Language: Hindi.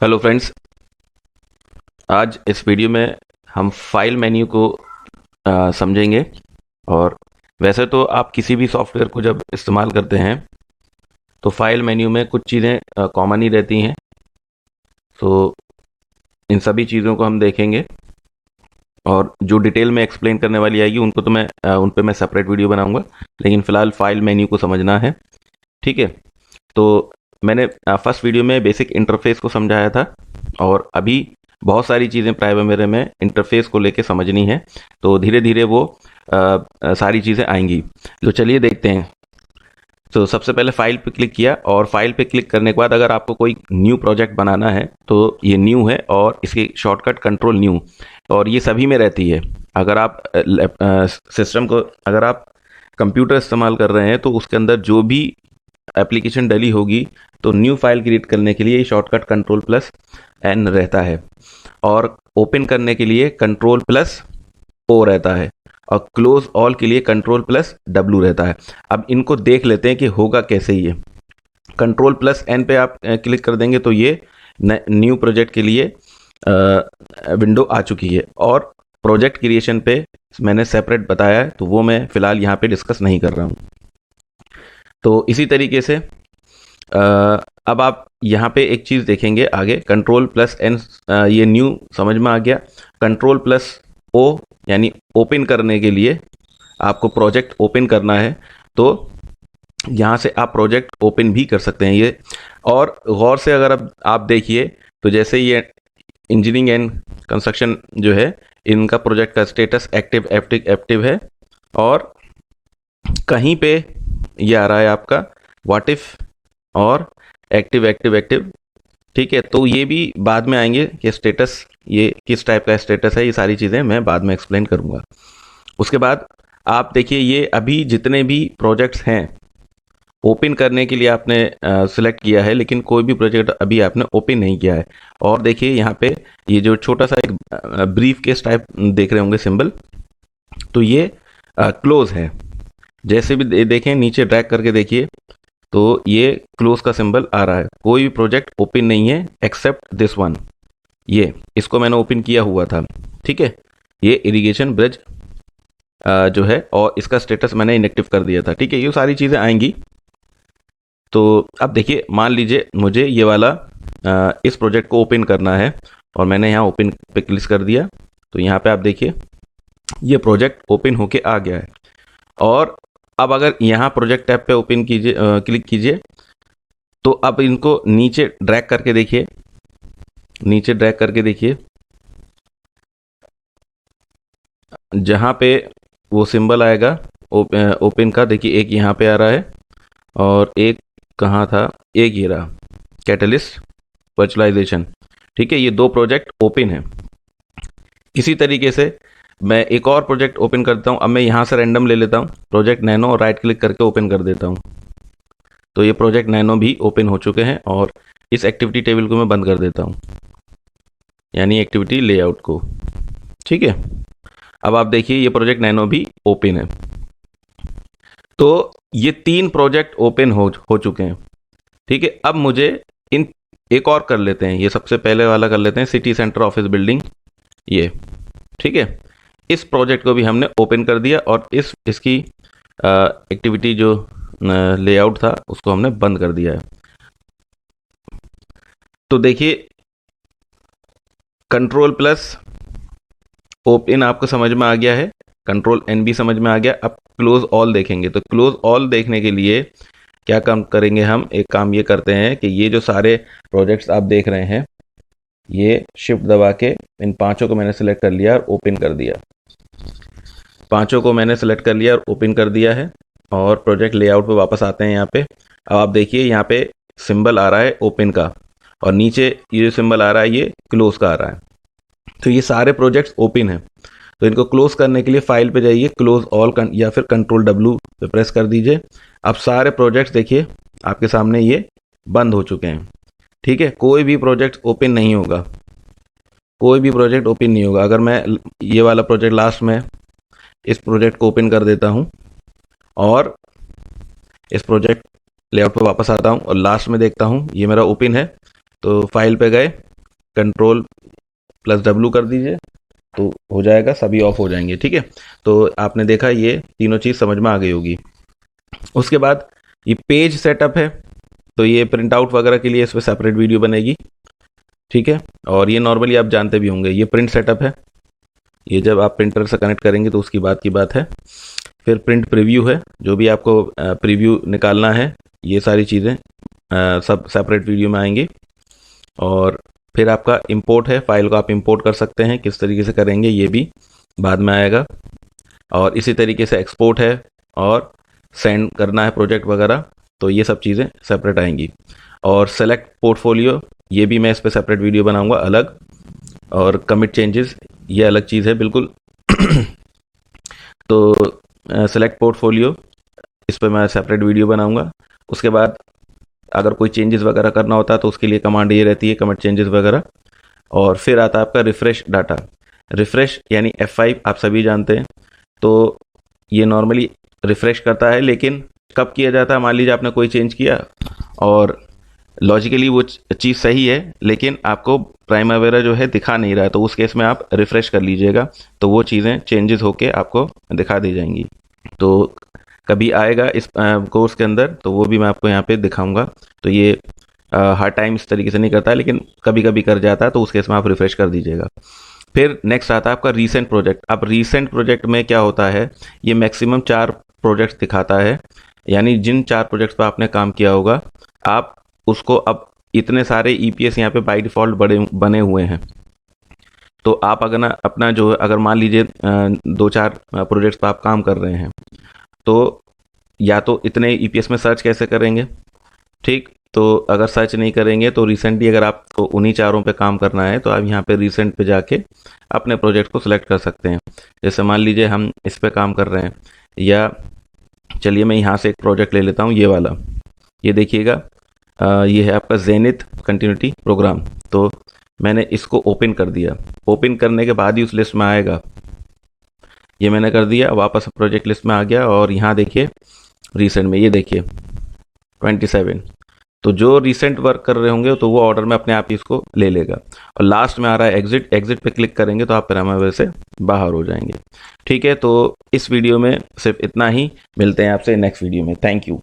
Hello friends. आज इस वीडियो में हम फाइल मेन्यू को समझेंगे। और वैसे तो आप किसी भी सॉफ्टवेयर को जब इस्तेमाल करते हैं तो फाइल मेन्यू में कुछ चीज़ें कॉमन ही रहती हैं। तो इन सभी चीज़ों को हम देखेंगे और जो डिटेल में एक्सप्लेन करने वाली आएगी उनको तो उन पे मैं सेपरेट वीडियो बनाऊंगा, लेकिन फ़िलहाल फाइल मेन्यू को समझना है। ठीक है। तो मैंने फर्स्ट वीडियो में बेसिक इंटरफेस को समझाया था और अभी बहुत सारी चीज़ें प्राइमरी में इंटरफेस को लेके समझनी है। तो धीरे धीरे वो सारी चीज़ें आएंगी। तो चलिए देखते हैं। तो सबसे पहले फाइल पे क्लिक किया और फाइल पे क्लिक करने के बाद अगर आपको कोई न्यू प्रोजेक्ट बनाना है तो ये न्यू है और इसकी शॉर्टकट कंट्रोल न्यू, और ये सभी में रहती है। अगर आप सिस्टम को अगर आप कंप्यूटर इस्तेमाल कर रहे हैं तो उसके अंदर जो भी एप्लीकेशन डली होगी तो न्यू फाइल क्रिएट करने के लिए ये शॉर्टकट कंट्रोल प्लस एन रहता है, और ओपन करने के लिए कंट्रोल प्लस ओ रहता है, और क्लोज ऑल के लिए कंट्रोल प्लस डब्ल्यू रहता है। अब इनको देख लेते हैं कि होगा कैसे। ये कंट्रोल प्लस एन पे आप क्लिक कर देंगे तो ये न्यू प्रोजेक्ट के लिए विंडो आ चुकी है, और प्रोजेक्ट क्रिएशन पे मैंने सेपरेट बताया है तो वो मैं फ़िलहाल यहाँ पे डिस्कस नहीं कर रहा हूँ। तो इसी तरीके से अब आप यहाँ पे एक चीज़ देखेंगे आगे, कंट्रोल प्लस एन, ये न्यू समझ में आ गया। कंट्रोल प्लस ओ यानी ओपन करने के लिए आपको प्रोजेक्ट ओपन करना है तो यहाँ से आप प्रोजेक्ट ओपन भी कर सकते हैं ये। और गौर से अगर आप देखिए तो जैसे ये इंजीनियरिंग एंड कंस्ट्रक्शन जो है, इनका प्रोजेक्ट का स्टेटस एक्टिव एक्टिव एक्टिव है, और कहीं पे ये आ रहा है आपका व्हाट इफ और एक्टिव एक्टिव एक्टिव। ठीक है, तो ये भी बाद में आएंगे कि स्टेटस ये किस टाइप का स्टेटस है, ये सारी चीज़ें मैं बाद में एक्सप्लेन करूँगा। उसके बाद आप देखिए ये अभी जितने भी प्रोजेक्ट्स हैं ओपन करने के लिए आपने सिलेक्ट किया है, लेकिन कोई भी प्रोजेक्ट अभी आपने ओपन नहीं किया है। और देखिए यहाँ पे ये जो छोटा सा एक ब्रीफ केस टाइप देख रहे होंगे सिंबल, तो ये क्लोज है। जैसे भी देखें नीचे ड्रैग करके देखिए तो ये क्लोज का सिंबल आ रहा है। कोई भी प्रोजेक्ट ओपन नहीं है एक्सेप्ट दिस वन, ये इसको मैंने ओपन किया हुआ था। ठीक है, ये इरिगेशन ब्रिज जो है, और इसका स्टेटस मैंने इनएक्टिव कर दिया था। ठीक है, ये सारी चीज़ें आएंगी। तो अब देखिए, मान लीजिए मुझे ये वाला इस प्रोजेक्ट को ओपन करना है और मैंने यहाँ ओपन पे क्लिक कर दिया, तो यहाँ पे आप देखिए ये प्रोजेक्ट ओपन होके आ गया है। और अब अगर यहाँ प्रोजेक्ट टैब पे ओपन कीजिए, क्लिक कीजिए, तो अब इनको नीचे ड्रैग करके देखिए, नीचे ड्रैग करके देखिए जहाँ पे वो सिंबल आएगा ओपन का, देखिए एक यहाँ पे आ रहा है और एक कहाँ था, एक ये रहा कैटलिस्ट वर्चुअलाइजेशन। ठीक है, ये दो प्रोजेक्ट ओपन है। इसी तरीके से मैं एक और प्रोजेक्ट ओपन करता हूँ। अब मैं यहाँ से रैंडम ले लेता हूँ प्रोजेक्ट नैनो और राइट क्लिक करके ओपन कर देता हूँ। तो ये प्रोजेक्ट नैनो भी ओपन हो चुके हैं, और इस एक्टिविटी टेबल को मैं बंद कर देता हूँ, यानी एक्टिविटी लेआउट को। ठीक है, अब आप देखिए ये प्रोजेक्ट नैनो भी ओपन है। तो ये तीन प्रोजेक्ट ओपन हो चुके हैं। ठीक है, अब मुझे इन एक और कर लेते हैं, ये सबसे पहले वाला कर लेते हैं, सिटी सेंटर ऑफिस बिल्डिंग ये। ठीक है, इस प्रोजेक्ट को भी हमने ओपन कर दिया और इसकी एक्टिविटी जो लेआउट था उसको हमने बंद कर दिया है। तो देखिए कंट्रोल प्लस ओपन आपको समझ में आ गया है, कंट्रोल एन भी समझ में आ गया। अब क्लोज ऑल देखेंगे, तो क्लोज ऑल देखने के लिए क्या काम करेंगे हम, एक काम ये करते हैं कि ये जो सारे प्रोजेक्ट्स आप देख रहे हैं, ये शिफ्ट दबा के इन पांचों को मैंने सेलेक्ट कर लिया और ओपन कर दिया। पांचों को मैंने सेलेक्ट कर लिया और ओपन कर दिया है, और प्रोजेक्ट लेआउट पे वापस आते हैं यहाँ पे। अब आप देखिए यहाँ पे सिंबल आ रहा है ओपन का, और नीचे ये जो सिंबल आ रहा है ये क्लोज का आ रहा है। तो ये सारे प्रोजेक्ट्स ओपन हैं। तो इनको क्लोज करने के लिए फाइल पे जाइए, क्लोज ऑल या फिर कंट्रोल डब्ल्यू पे प्रेस कर दीजिए। अब सारे प्रोजेक्ट्स देखिए आपके सामने ये बंद हो चुके हैं। ठीक है, कोई भी प्रोजेक्ट ओपन नहीं होगा, कोई भी प्रोजेक्ट ओपन नहीं होगा। अगर मैं ये वाला प्रोजेक्ट लास्ट में इस प्रोजेक्ट को ओपन कर देता हूँ और इस प्रोजेक्ट लेआउट पे वापस आता हूँ और लास्ट में देखता हूँ ये मेरा ओपन है, तो फाइल पे गए Ctrl+W कर दीजिए तो हो जाएगा, सभी ऑफ हो जाएंगे। ठीक है, तो आपने देखा ये तीनों चीज़ समझ में आ गई होगी। उसके बाद ये पेज सेटअप है, तो ये प्रिंट आउट वगैरह के लिए इस पर सेपरेट वीडियो बनेगी। ठीक है, और ये नॉर्मली आप जानते भी होंगे, ये प्रिंट सेटअप है, ये जब आप प्रिंटर से कनेक्ट करेंगे तो उसकी बात की बात है। फिर प्रिंट प्रीव्यू है, जो भी आपको प्रीव्यू निकालना है, ये सारी चीज़ें सब सेपरेट वीडियो में आएंगी। और फिर आपका इंपोर्ट है, फाइल को आप इंपोर्ट कर सकते हैं, किस तरीके से करेंगे ये भी बाद में आएगा। और इसी तरीके से एक्सपोर्ट है और सेंड करना है प्रोजेक्ट वगैरह, तो ये सब चीज़ें सेपरेट आएंगी। और सेलेक्ट पोर्टफोलियो, ये भी मैं इस पर सेपरेट वीडियो बनाऊंगा अलग। और कमिट चेंजेस, ये अलग चीज़ है बिल्कुल। तो सेलेक्ट पोर्टफोलियो, इस पर मैं सेपरेट वीडियो बनाऊंगा। उसके बाद अगर कोई चेंजेस वगैरह करना होता है तो उसके लिए कमांड ये रहती है, कमिट चेंजेस वगैरह। और फिर आता है आपका रिफ्रेश डाटा। रिफ्रेश यानी F5 आप सभी जानते हैं, तो ये नॉर्मली रिफ्रेश करता है, लेकिन कब किया जाता है, मान लीजिए आपने कोई चेंज किया और लॉजिकली वो चीज़ सही है, लेकिन आपको प्राइमवेरा जो है दिखा नहीं रहा है, तो उस केस में आप रिफ्रेश कर लीजिएगा, तो वो चीज़ें चेंजेस होके आपको दिखा दी जाएंगी। तो कभी आएगा इस कोर्स के अंदर, तो वो भी मैं आपको यहाँ पे दिखाऊंगा। तो ये हर टाइम इस तरीके से नहीं करता है, लेकिन कभी कभी कर जाता है, तो उस केस में आप रिफ्रेश कर दीजिएगा। फिर नेक्स्ट आता है आपका रीसेंट प्रोजेक्ट। अब रीसेंट प्रोजेक्ट में क्या होता है, ये मैक्सिमम 4 प्रोजेक्ट्स दिखाता है, यानी जिन 4 प्रोजेक्ट्स पर आपने काम किया होगा, आप उसको, अब इतने सारे EPS यहाँ पे बाय डिफ़ॉल्ट बने हुए हैं, तो आप अगर ना अपना जो, अगर मान लीजिए 2-4 प्रोजेक्ट्स पर आप काम कर रहे हैं, तो या तो इतने EPS में सर्च कैसे करेंगे। ठीक, तो अगर सर्च नहीं करेंगे तो रिसेंटली अगर आपको उन्हीं 4 पे काम करना है, तो आप यहाँ पे रिसेंट पे जाके अपने प्रोजेक्ट को सिलेक्ट कर सकते हैं। जैसे मान लीजिए हम इस पे काम कर रहे हैं, या चलिए मैं यहाँ से एक प्रोजेक्ट ले लेता हूँ, ये वाला। ये देखिएगा, ये है आपका जेनिथ कंटिन्यूटी प्रोग्राम। तो मैंने इसको ओपन कर दिया, ओपन करने के बाद ही उस लिस्ट में आएगा। ये मैंने कर दिया, वापस प्रोजेक्ट लिस्ट में आ गया, और यहाँ देखिए रिसेंट में, ये देखिए 27। तो जो रिसेंट वर्क कर रहे होंगे तो वो ऑर्डर में अपने आप ही इसको ले लेगा। और लास्ट में आ रहा है एग्जिट, एग्जिट पे क्लिक करेंगे तो आप पैरामीटर से बाहर हो जाएंगे। ठीक है, तो इस वीडियो में सिर्फ इतना ही, मिलते हैं आपसे नेक्स्ट वीडियो में। Thank you.